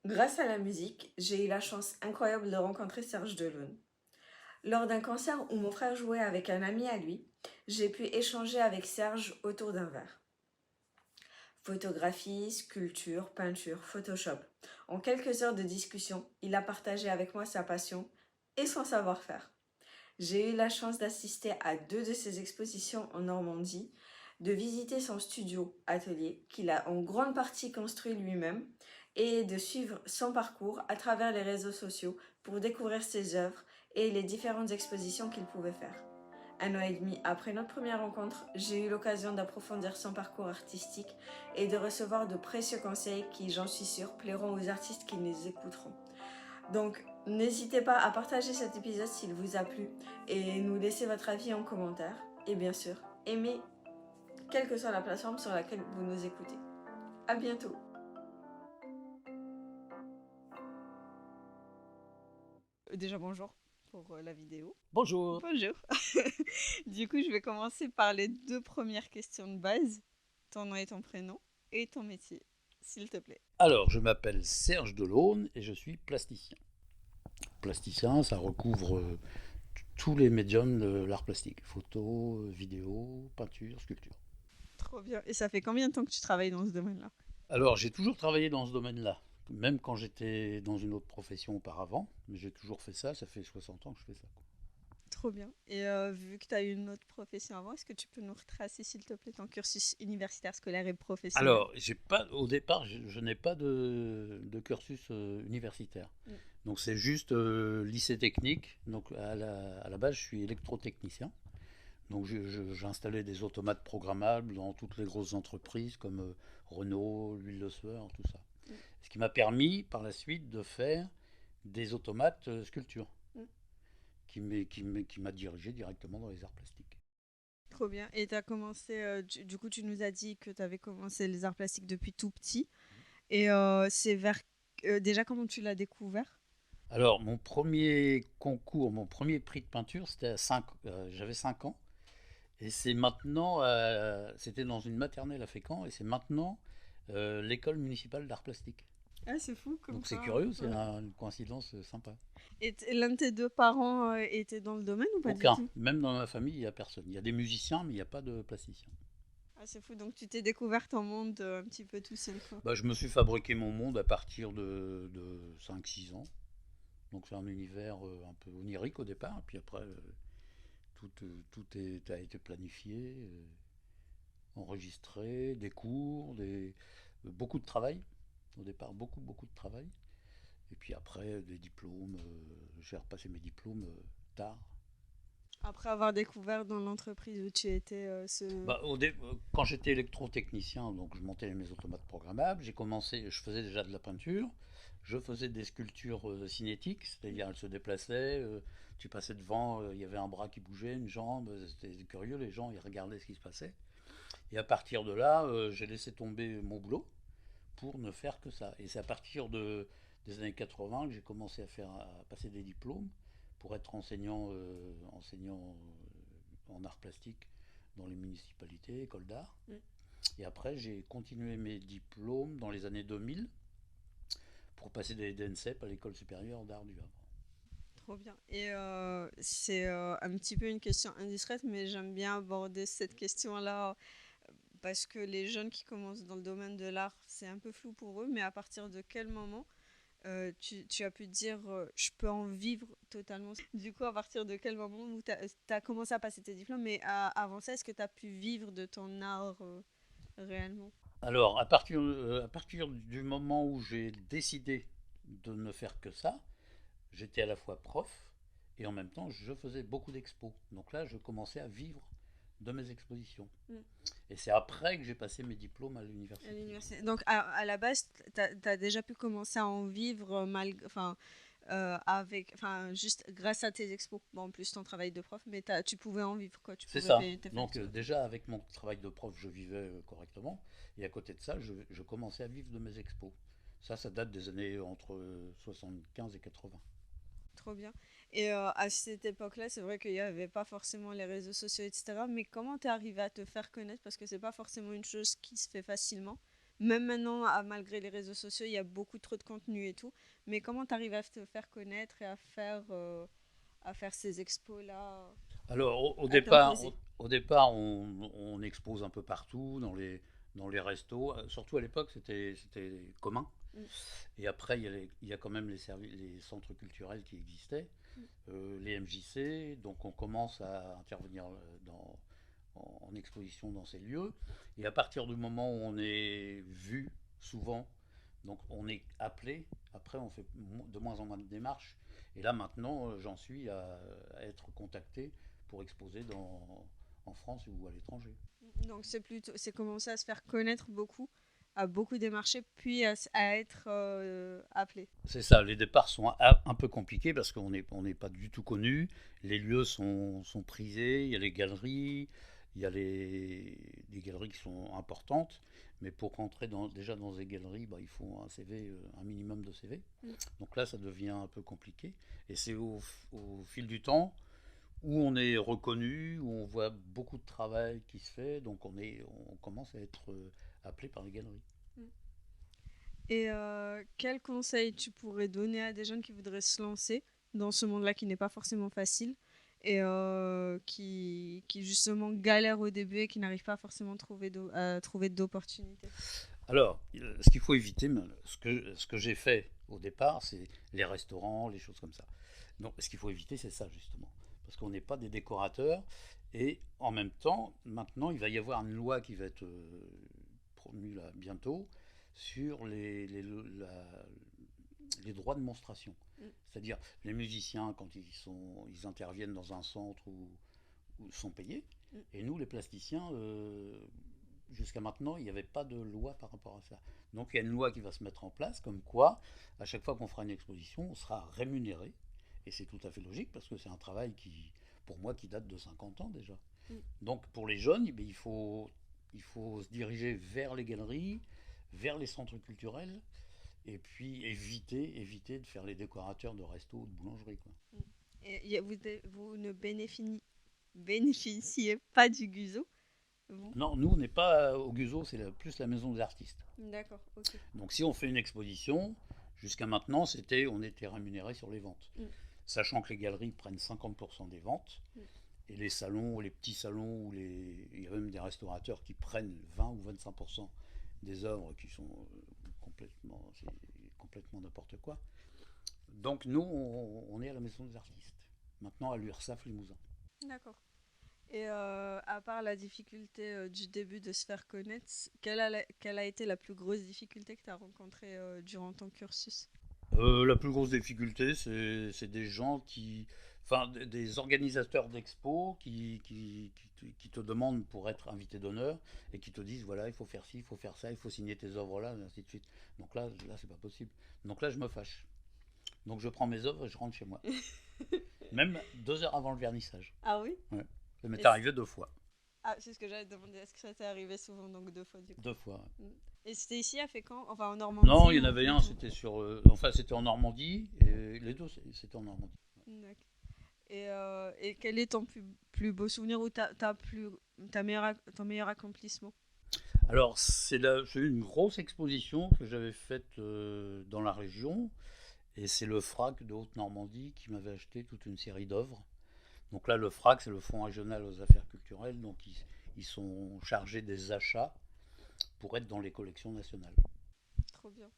Grâce à la musique, j'ai eu la chance incroyable de rencontrer Serge Delaume. Lors d'un concert où mon frère jouait avec un ami à lui, j'ai pu échanger avec Serge autour d'un verre. Photographie, sculpture, peinture, Photoshop. En quelques heures de discussion, il a partagé avec moi sa passion et son savoir-faire. J'ai eu la chance d'assister à 2 de ses expositions en Normandie, de visiter son studio atelier qu'il a en grande partie construit lui-même et de suivre son parcours à travers les réseaux sociaux pour découvrir ses œuvres et les différentes expositions qu'il pouvait faire. 1 an et demi après notre première rencontre, j'ai eu l'occasion d'approfondir son parcours artistique et de recevoir de précieux conseils qui, j'en suis sûre, plairont aux artistes qui nous écouteront. Donc, n'hésitez pas à partager cet épisode s'il vous a plu et nous laisser votre avis en commentaire. Et bien sûr, aimez quelle que soit la plateforme sur laquelle vous nous écoutez. À bientôt! Déjà bonjour pour la vidéo. Bonjour. Bonjour. Du coup, je vais commencer par les 2 premières questions de base. Ton nom et ton prénom et ton métier, s'il te plaît. Alors, je m'appelle Serge Delaune et je suis plasticien. Plasticien, ça recouvre tous les médiums de l'art plastique. Photo, vidéo, peinture, sculpture. Trop bien. Et ça fait combien de temps que tu travailles dans ce domaine-là? Alors, j'ai toujours travaillé dans ce domaine-là. Même quand j'étais dans une autre profession auparavant. Mais j'ai toujours fait ça, ça fait 60 ans que je fais ça. Trop bien. Et vu que tu as eu une autre profession avant, est-ce que tu peux nous retracer, s'il te plaît, ton cursus universitaire, scolaire et professionnel? Alors, au départ, je n'ai pas de cursus universitaire. Mm. Donc, c'est juste lycée technique. Donc, à la base, je suis électrotechnicien. Donc j'installais des automates programmables dans toutes les grosses entreprises comme Renault, l'huile de sueur, tout ça. Mm. Ce qui m'a permis par la suite de faire des automates sculpture, Mm. qui m'a dirigé directement dans les arts plastiques. Trop bien. Et tu as commencé, du coup, tu nous as dit que tu avais commencé les arts plastiques depuis tout petit. Et c'est vers. Déjà, comment tu l'as découvert? Alors mon premier concours, mon premier prix de peinture, j'avais 5 ans. Et c'est maintenant, c'était dans une maternelle à Fécamp, et c'est maintenant l'école municipale d'art plastique. Ah, c'est fou comme Donc c'est quoi. curieux, c'est Ouais. une coïncidence sympa. Et l'un de tes 2 parents était dans le domaine ou pas du Aucun. tout? Même dans ma famille, il n'y a personne. Il y a des musiciens, mais il n'y a pas de plasticiens. Ah, c'est fou. Donc, tu t'es découvert ton monde un petit peu tout seul, quoi. Bah, je me suis fabriqué mon monde à partir de 5-6 ans. Donc c'est un univers un peu onirique au départ. Et puis après, a été planifié, enregistré, des cours, beaucoup de travail. Au départ, beaucoup de travail. Et puis après, des diplômes. J'ai repassé mes diplômes tard. Après avoir découvert dans l'entreprise où tu étais ce. Bah, quand j'étais électrotechnicien, donc je montais mes automates programmables, je faisais déjà de la peinture, je faisais des sculptures cinétiques, c'est-à-dire elles se déplaçaient, tu passais devant, il y avait un bras qui bougeait, une jambe, c'était curieux, les gens ils regardaient ce qui se passait. Et à partir de là, j'ai laissé tomber mon boulot pour ne faire que ça. Et c'est à partir des années 80 que j'ai commencé à passer des diplômes pour être enseignant en art plastique dans les municipalités, écoles d'art. Mm. Et après, j'ai continué mes diplômes dans les années 2000 pour passer des DNCEP à l'école supérieure d'art du Havre. Trop bien. Et c'est un petit peu une question indiscrète, mais j'aime bien aborder cette question-là parce que les jeunes qui commencent dans le domaine de l'art, c'est un peu flou pour eux, mais à partir de quel moment tu as pu te dire je peux en vivre totalement? Du coup, à partir de quel moment où tu as commencé à passer tes diplômes, mais avant ça, est-ce que tu as pu vivre de ton art réellement? Alors, à partir du moment où j'ai décidé de ne faire que ça, j'étais à la fois prof et en même temps je faisais beaucoup d'expos. Donc là, je commençais à vivre de mes expositions. Mm. Et c'est après que j'ai passé mes diplômes à À l'université. l'université. Donc, à la base, tu as déjà pu commencer à en vivre enfin, juste grâce à tes expos. Bon, en plus, ton travail de prof, mais tu pouvais en vivre, quoi. Tu C'est pouvais ça. payer tes Donc factures et tout. déjà avec mon travail de prof, je vivais correctement. Et à côté de ça, je commençais à vivre de mes expos. Ça date des années entre 75 et 80. Trop bien. Et à cette époque-là, c'est vrai qu'il n'y avait pas forcément les réseaux sociaux, etc. Mais comment t'es arrivé à te faire connaître? Parce que c'est pas forcément une chose qui se fait facilement, Même maintenant, malgré les réseaux sociaux, il y a beaucoup trop de contenu et tout. Mais comment tu arrives à te faire connaître et à faire ces expos-là, Alors, à t'imposer? au départ on expose un peu partout, dans les restos. Surtout à l'époque, c'était commun. Mm, Et après, il y a quand même les centres culturels qui existaient, mm, les MJC. Donc, on commence à intervenir en exposition dans ces lieux. Et à partir du moment où on est vu souvent, donc on est appelé, après on fait de moins en moins de démarches. Et là maintenant, j'en suis à être contacté pour exposer en France ou à l'étranger. Donc c'est commencer à se faire connaître beaucoup, à beaucoup démarcher, puis à être appelé. C'est ça, les départs sont un peu compliqués parce on n'est pas du tout connu, les lieux sont prisés, il y a les galeries, il y a les galeries qui sont importantes, mais pour rentrer déjà dans des galeries, bah, il faut un CV, un minimum de CV. Mm. Donc là, ça devient un peu compliqué. Et c'est au fil du temps où on est reconnu, où on voit beaucoup de travail qui se fait, donc on commence à être appelé par les galeries. Mm. Et quel conseil tu pourrais donner à des jeunes qui voudraient se lancer dans ce monde-là qui n'est pas forcément facile et qui justement galèrent au début et qui n'arrivent pas forcément à trouver d'opportunités? Alors, ce qu'il faut éviter, ce que j'ai fait au départ, c'est les restaurants, les choses comme ça. Donc, ce qu'il faut éviter, c'est ça justement. Parce qu'on n'est pas des décorateurs. Et en même temps, maintenant, il va y avoir une loi qui va être promue là, bientôt sur les droits de monstration. Mm. C'est-à-dire, les musiciens, quand ils interviennent dans un centre où sont payés. Mm. Et nous, les plasticiens, jusqu'à maintenant, il n'y avait pas de loi par rapport à ça. Donc il y a une loi qui va se mettre en place, comme quoi, à chaque fois qu'on fera une exposition, on sera rémunéré. Et c'est tout à fait logique, parce que c'est un travail pour moi, qui date de 50 ans déjà. Mm. Donc pour les jeunes, eh bien, il faut se diriger vers les galeries, vers les centres culturels, et puis éviter de faire les décorateurs de restos ou de boulangerie, quoi. Mm. Et vous ne bénéficiez pas du GUSO, vous? Non, nous, on n'est pas au Guzo, c'est plus la maison des artistes. D'accord, ok. Donc si on fait une exposition, jusqu'à maintenant, on était rémunéré sur les ventes. Mm. Sachant que les galeries prennent 50% des ventes, Mm. et les salons, les petits salons, il y a même des restaurateurs qui prennent 20 ou 25% des œuvres qui sont complètement n'importe quoi. Donc nous, on est à la maison des artistes. Maintenant à l'URSSAF Limousin. D'accord. Et à part la difficulté du début de se faire connaître, quelle a été la plus grosse difficulté que tu as rencontrée durant ton cursus? La plus grosse difficulté, c'est des gens enfin, des organisateurs d'expos qui te demandent pour être invité d'honneur et qui te disent voilà, il faut faire ci, il faut faire ça, il faut signer tes œuvres là, et ainsi de suite. Donc là, c'est pas possible. Donc là, je me fâche. Donc je prends mes œuvres et je rentre chez moi. Même 2 heures avant le vernissage. Ah oui? Ouais. Ça m'est Et arrivé 2 fois. ah, c'est ce que j'allais te demander. Est-ce que ça t'est arrivé souvent, donc 2 fois du coup? 2 fois. Ouais. Mm. Et c'était ici à Fécamp, enfin en Non, il Normandie y en ou avait un, plutôt? c'était en Normandie, et les deux, c'était en Normandie. D'accord. Et quel est ton plus beau souvenir ou ton meilleur accomplissement? Alors, c'est une grosse exposition que j'avais faite dans la région, et c'est le FRAC de Haute-Normandie qui m'avait acheté toute une série d'œuvres. Donc là, le FRAC, c'est le Fonds régional aux affaires culturelles, donc ils sont chargés des achats pour être dans les collections nationales. Trop bien.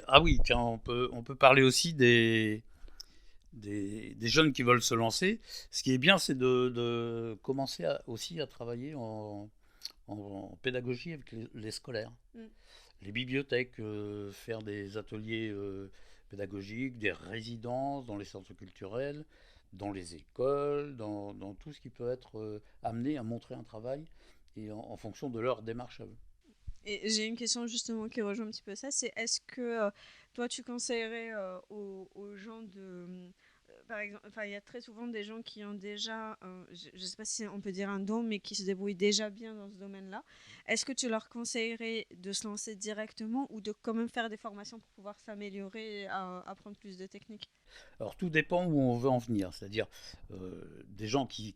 Ah oui, tiens, on peut parler aussi des jeunes qui veulent se lancer. Ce qui est bien, c'est de commencer aussi à travailler en pédagogie avec les scolaires. Mm. Les bibliothèques, faire des ateliers pédagogiques, des résidences dans les centres culturels, dans les écoles, dans tout ce qui peut être amené à montrer un travail et en fonction de leur démarche à eux. Et j'ai une question justement qui rejoint un petit peu ça, c'est est-ce que toi tu conseillerais aux gens par exemple, enfin il y a très souvent des gens qui ont déjà, je ne sais pas si on peut dire un don, mais qui se débrouillent déjà bien dans ce domaine-là. Est-ce que tu leur conseillerais de se lancer directement ou de quand même faire des formations pour pouvoir s'améliorer et apprendre plus de techniques? Alors tout dépend où on veut en venir, c'est-à-dire des gens qui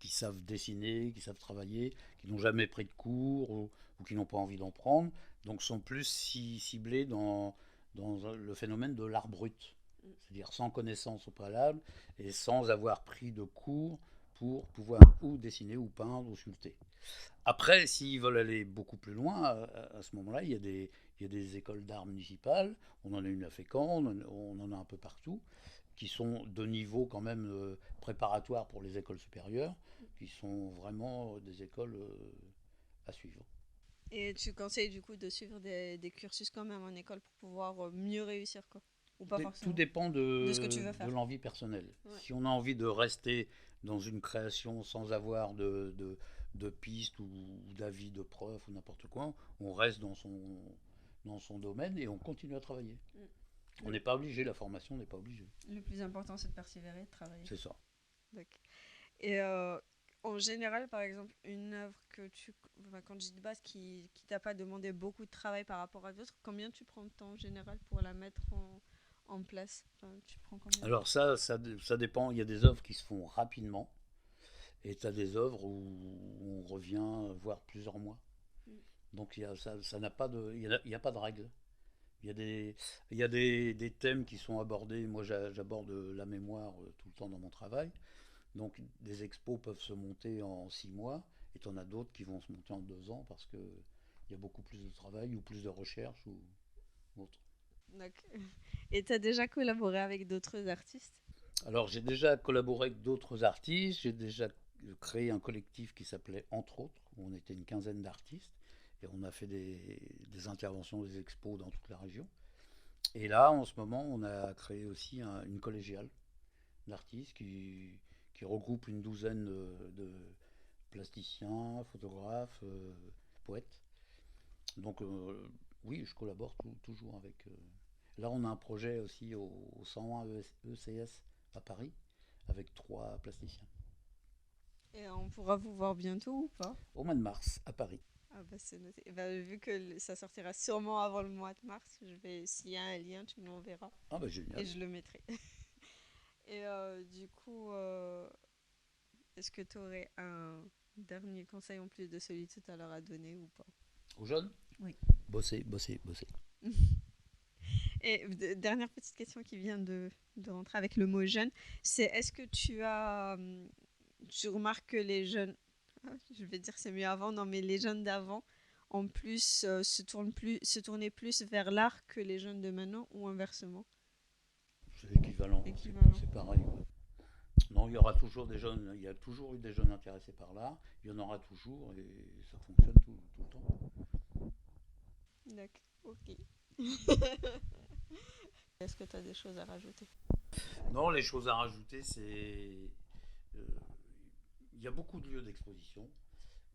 savent dessiner, qui savent travailler, qui n'ont jamais pris de cours ou qui n'ont pas envie d'en prendre, Donc sont plus ciblés dans le phénomène de l'art brut, c'est-à-dire sans connaissance au préalable et sans avoir pris de cours pour pouvoir ou dessiner ou peindre ou sculpter. Après, s'ils veulent aller beaucoup plus loin, à ce moment-là, il y a des écoles d'art municipales, on en a une à Fécamp, on en a un peu partout, qui sont de niveau quand même préparatoire pour les écoles supérieures, qui sont vraiment des écoles à suivre. Et tu conseilles du coup de suivre des cursus quand même en école pour pouvoir mieux réussir, quoi. Ou pas Tout forcément. dépend De ce que tu veux de faire. l'envie personnelle. Ouais. Si on a envie de rester dans une création sans avoir de pistes ou d'avis de prof ou n'importe quoi, on reste dans son domaine et on continue à travailler. On n'est pas obligé, la formation n'est pas obligée. Le plus important, c'est de persévérer, de travailler. C'est ça. D'accord. Et en général, par exemple, une œuvre que enfin, quand je dis de base, qui t'a pas demandé beaucoup de travail par rapport à d'autres, combien tu prends de temps en général pour la mettre en place? Enfin, tu prends combien de temps? Alors ça dépend. Il y a des œuvres qui se font rapidement et tu as des œuvres où on revient voir plusieurs mois. Mm. Donc ça n'a pas de, il y a pas de règle. Il y a des thèmes qui sont abordés. Moi, j'aborde la mémoire tout le temps dans mon travail. Donc, des expos peuvent se monter en 6 mois, et tu en as d'autres qui vont se monter en 2 ans parce qu'il y a beaucoup plus de travail ou plus de recherche ou autre. D'accord. Et tu as déjà collaboré avec d'autres artistes? Alors, j'ai déjà collaboré avec d'autres artistes. J'ai déjà créé un collectif qui s'appelait Entre autres, où on était une quinzaine d'artistes. Et on a fait des interventions, des expos dans toute la région. Et là, en ce moment, on a créé aussi une collégiale d'artistes qui regroupe une douzaine de plasticiens, photographes, poètes. Donc oui, je collabore toujours avec. Là, on a un projet aussi au 101 ECS à Paris avec 3 plasticiens. Et on pourra vous voir bientôt ou pas? Au mois de mars à Paris. Ah bah c'est noté. Et bah, vu que ça sortira sûrement avant le mois de mars, s'il y a un lien, tu me l'enverras Ah bah et génial. je le mettrai. Et du coup, est-ce que tu aurais un dernier conseil en plus de celui de tout à l'heure à donner ou pas? Aux jeunes, Oui. bosser, bosser, bosser. Et dernière petite question qui vient de rentrer avec le mot jeune, c'est est-ce que tu remarques que les jeunes, je vais dire c'est mieux avant, non mais les jeunes d'avant, en plus, se tournaient plus vers l'art que les jeunes de maintenant ou inversement? C'est équivalent, Équivalent. c'est pareil. Ouais. Non, il y aura toujours des jeunes, il y a toujours eu des jeunes intéressés par l'art, il y en aura toujours et ça fonctionne tout le temps. D'accord, ok. Est-ce que tu as des choses à rajouter? Non, les choses à rajouter, c'est. euh, Il y a beaucoup de lieux d'exposition,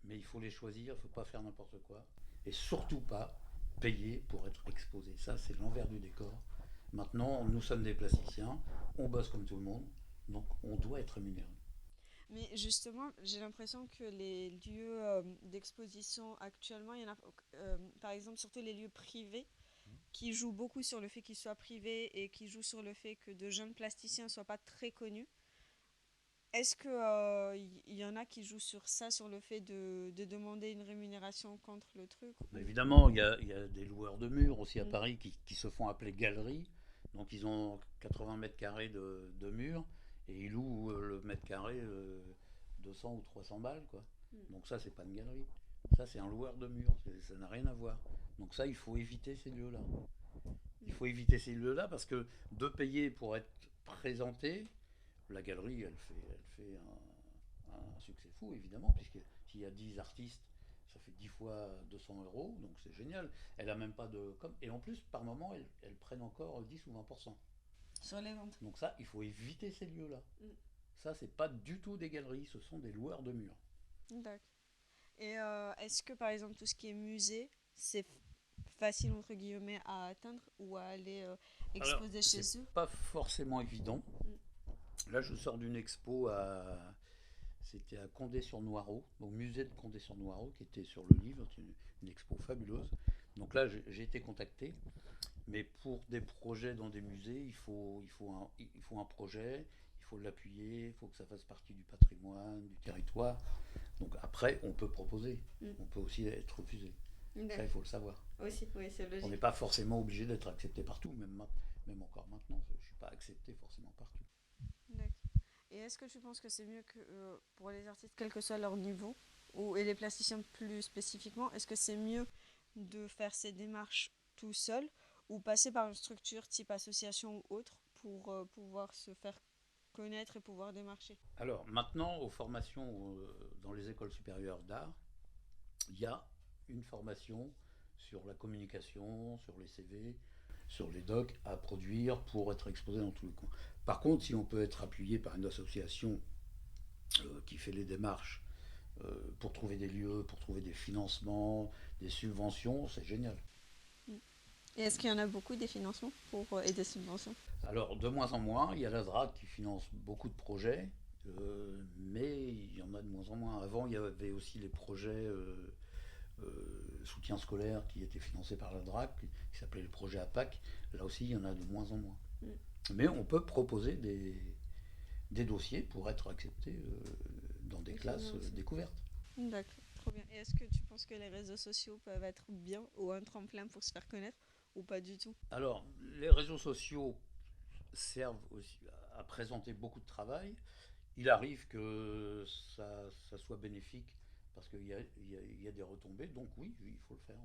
mais il faut les choisir, il ne faut pas faire n'importe quoi. Et surtout pas payer pour être exposé. Ça, c'est l'envers du décor. Maintenant, nous sommes des plasticiens, on bosse comme tout le monde, donc on doit être rémunéré. Mais justement, j'ai l'impression que les lieux d'exposition actuellement, il y en a, par exemple, surtout les lieux privés, qui jouent beaucoup sur le fait qu'ils soient privés et qui jouent sur le fait que de jeunes plasticiens ne soient pas très connus. Est-ce que y en a qui jouent sur ça, sur le fait de demander une rémunération contre le truc Mais ou... évidemment, il y a des loueurs de murs aussi à Mm. Paris qui se font appeler galeries. Donc ils ont 80 mètres carrés de murs et ils louent le mètre carré 200 ou 300 balles. Quoi. Mm. Donc ça, c'est pas une galerie. Ça, c'est un loueur de murs. Ça n'a rien à voir. Donc ça, il faut éviter ces lieux-là. Il faut éviter ces lieux-là parce que de payer pour être présenté, la galerie, elle fait un succès fou, évidemment, puisque s'il y a 10 artistes, ça fait 10 fois 200 euros, donc c'est génial. Elle a même pas de com. Et en plus, par moment, elles prennent encore 10 ou 20%. Sur les ventes. Donc ça, il faut éviter ces lieux-là. Mm. Ça, c'est pas du tout des galeries, ce sont des loueurs de murs. D'accord. Et est-ce que par exemple tout ce qui est musée, c'est facile entre guillemets à atteindre ou à aller Alors, exposer chez c'est eux? pas forcément évident. Mm. Là, je sors d'une expo c'était à Condé-sur-Noireau, au musée de Condé-sur-Noireau, qui était sur le livre, c'est une expo fabuleuse. Donc là, j'ai été contacté, mais pour des projets dans des musées, il faut un projet, il faut l'appuyer, il faut que ça fasse partie du patrimoine, du territoire. Donc après, on peut proposer, Mm. on peut aussi être refusé. Ça, il faut le savoir. Aussi, oui, c'est On logique. n'est pas forcément obligé d'être accepté partout, même encore maintenant, je ne suis pas accepté forcément partout. D'accord. Et est-ce que tu penses que c'est mieux que pour les artistes, quel que soit leur niveau, et les plasticiens plus spécifiquement, est-ce que c'est mieux de faire ces démarches tout seul ou passer par une structure type association ou autre pour pouvoir se faire connaître et pouvoir démarcher? Alors maintenant, aux formations dans les écoles supérieures d'art, il y a une formation sur la communication, sur les CV, sur les docs à produire pour être exposé dans tous les coins. Par contre, si on peut être appuyé par une association qui fait les démarches pour trouver des lieux, pour trouver des financements, des subventions, c'est génial. Et est-ce qu'il y en a beaucoup des financements et des subventions? Alors, de moins en moins, il y a la DRAC qui finance beaucoup de projets, mais il y en a de moins en moins. Avant, il y avait aussi les projets soutien scolaire qui étaient financés par la DRAC, qui s'appelait le projet APAC. Là aussi, il y en a de moins en moins. Mais on peut proposer des dossiers pour être accepté dans des classes découvertes. D'accord, trop bien. Et est-ce que tu penses que les réseaux sociaux peuvent être bien ou un tremplin pour se faire connaître ou pas du tout? Alors, les réseaux sociaux servent aussi à présenter beaucoup de travail. Il arrive que ça soit bénéfique parce qu'il y a des retombées, donc oui, il faut le faire.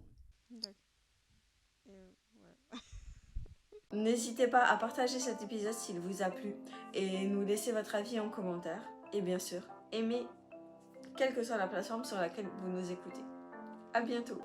Oui. D'accord. Ouais. N'hésitez pas à partager cet épisode s'il vous a plu et nous laisser votre avis en commentaire. Et bien sûr, aimez quelle que soit la plateforme sur laquelle vous nous écoutez. À bientôt.